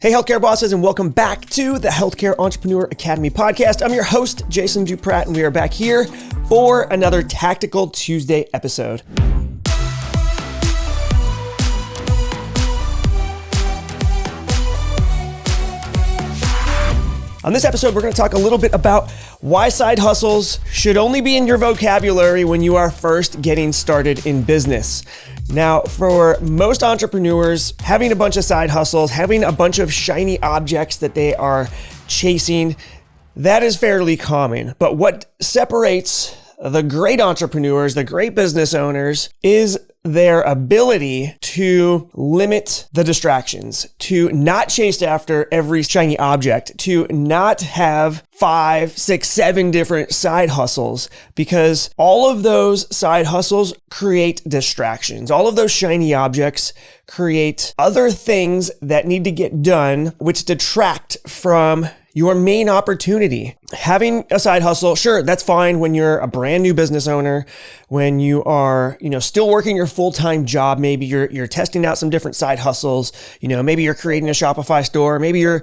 Hey, healthcare bosses, and welcome back to the Healthcare Entrepreneur Academy podcast. I'm your host, Jason Duprat, and we are back here for another Tactical Tuesday episode. On this episode, we're going to talk a little bit about why side hustles should only be in your vocabulary when you are first getting started in business. Now, for most entrepreneurs, having a bunch of side hustles, having a bunch of shiny objects that they are chasing, that is fairly common. But what separates the great entrepreneurs, the great business owners, is their ability to limit the distractions, to not chase after every shiny object, to not have 5, 6, 7 different side hustles, because all of those side hustles create distractions. All of those shiny objects create other things that need to get done, which detract from your main opportunity. Having a side hustle, sure, that's fine when you're a brand new business owner, when you are, still working your full-time job. Maybe you're testing out some different side hustles. Maybe you're creating a Shopify store. Maybe you're,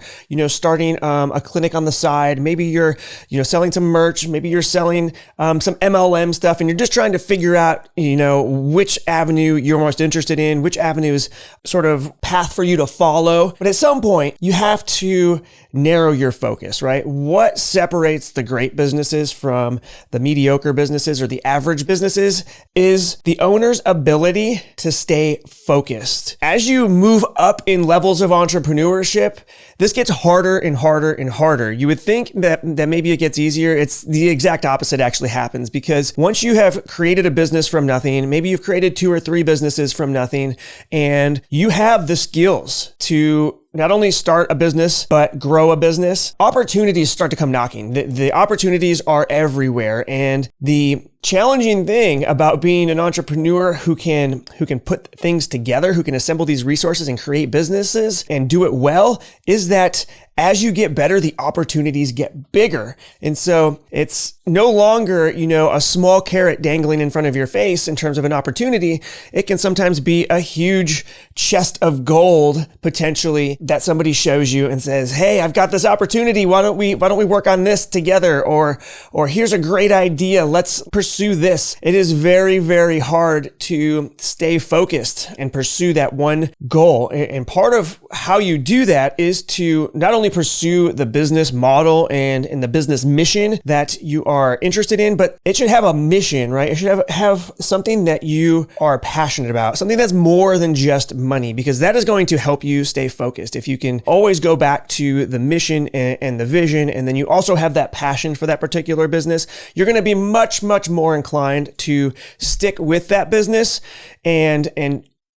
starting a clinic on the side. Maybe you're, selling some merch. Maybe you're selling some MLM stuff, and you're just trying to figure out, which avenue you're most interested in, which avenue is sort of path for you to follow. But at some point, you have to narrow your focus, right? What separates the great businesses from the mediocre businesses or the average businesses is the owner's ability to stay focused. As you move up in levels of entrepreneurship, this gets harder and harder and harder. You would think that maybe it gets easier. It's the exact opposite actually happens, because once you have created a business from nothing, maybe you've created 2 or 3 businesses from nothing, and you have the skills to not only start a business, but grow a business, opportunities start to come knocking. The opportunities are everywhere. And the challenging thing about being an entrepreneur who can put things together, who can assemble these resources and create businesses and do it well, is that as you get better, the opportunities get bigger. And so it's no longer, a small carrot dangling in front of your face in terms of an opportunity. It can sometimes be a huge chest of gold, potentially, that somebody shows you and says, "Hey, I've got this opportunity. Why don't we work on this together?" Or here's a great idea. Let's pursue this. It is very, very hard to stay focused and pursue that one goal. And part of how you do that is to not only pursue the business model and the business mission that you are interested in, but it should have a mission, right? It should have something that you are passionate about, something that's more than just money, because that is going to help you stay focused. If you can always go back to the mission and the vision, and then you also have that passion for that particular business, you're going to be much, much more inclined to stick with that business and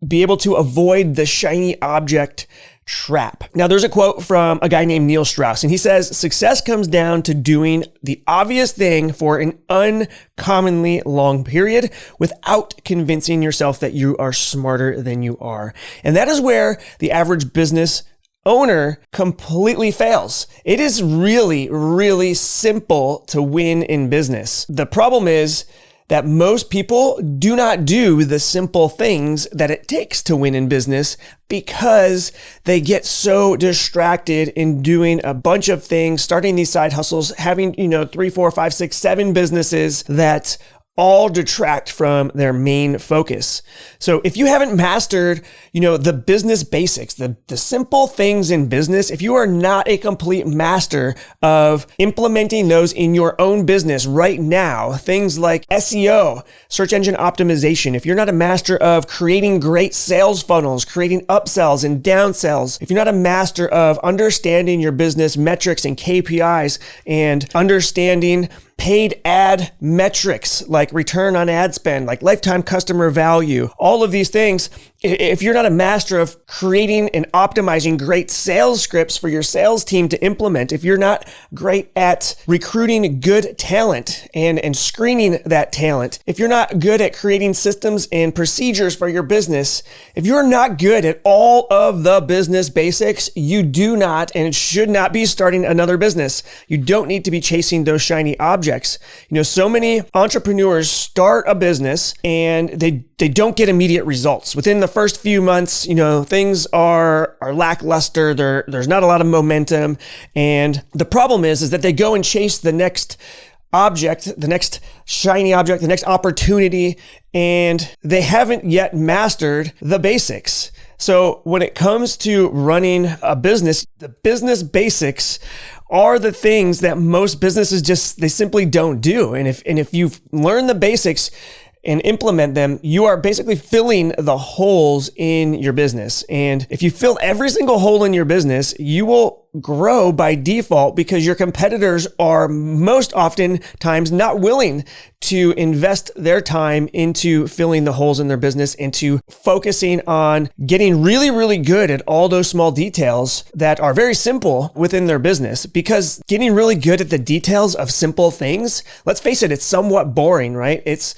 be able to avoid the shiny object trap. Now, there's a quote from a guy named Neil Strauss, and he says, "Success comes down to doing the obvious thing for an uncommonly long period without convincing yourself that you are smarter than you are." And that is where the average business owner completely fails. It is really, really simple to win in business. The problem is that most people do not do the simple things that it takes to win in business, because they get so distracted in doing a bunch of things, starting these side hustles, having, 3, 4, 5, 6, 7 businesses that all detract from their main focus. So if you haven't mastered, the business basics, the simple things in business, if you are not a complete master of implementing those in your own business right now, things like SEO, search engine optimization, if you're not a master of creating great sales funnels, creating upsells and downsells, if you're not a master of understanding your business metrics and KPIs and understanding paid ad metrics like return on ad spend, like lifetime customer value, all of these things, if you're not a master of creating and optimizing great sales scripts for your sales team to implement, if you're not great at recruiting good talent and screening that talent, if you're not good at creating systems and procedures for your business, if you're not good at all of the business basics, you do not and should not be starting another business. You don't need to be chasing those shiny objects. So many entrepreneurs entrepreneurs start a business and they don't get immediate results. Within the first few months, things are lackluster. There's not a lot of momentum. And the problem is that they go and chase the next object, the next shiny object, the next opportunity, and they haven't yet mastered the basics. So when it comes to running a business, the business basics are the things that most businesses they simply don't do. And if you've learned the basics and implement them, you are basically filling the holes in your business. And if you fill every single hole in your business, you will grow by default because your competitors are most often times not willing to invest their time into filling the holes in their business, into focusing on getting really, really good at all those small details that are very simple within their business. Because getting really good at the details of simple things, let's face it, it's somewhat boring, right? It's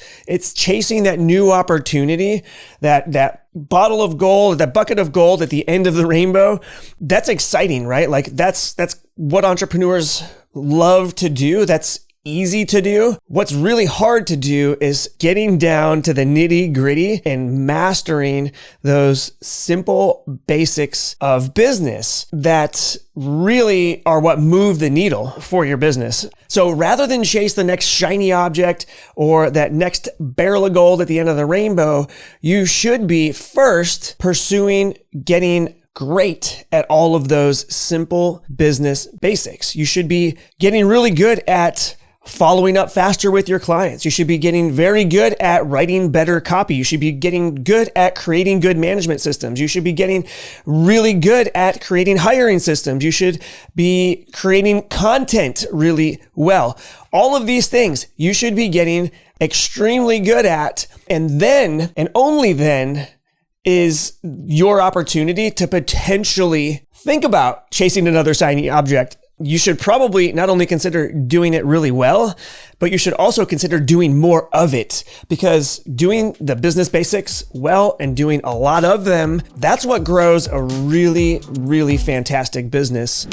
chasing that new opportunity, that bottle of gold, that bucket of gold at the end of the rainbow. That's exciting, right? Like that's what entrepreneurs love to do. That's easy to do. What's really hard to do is getting down to the nitty gritty and mastering those simple basics of business that really are what move the needle for your business. So rather than chase the next shiny object or that next barrel of gold at the end of the rainbow, you should be first pursuing getting great at all of those simple business basics. You should be getting really good at following up faster with your clients. You should be getting very good at writing better copy. You should be getting good at creating good management systems. You should be getting really good at creating hiring systems. You should be creating content really well. All of these things you should be getting extremely good at. And then, and only then, is your opportunity to potentially think about chasing another shiny object. You should probably not only consider doing it really well, but you should also consider doing more of it, because doing the business basics well and doing a lot of them, that's what grows a really, really fantastic business.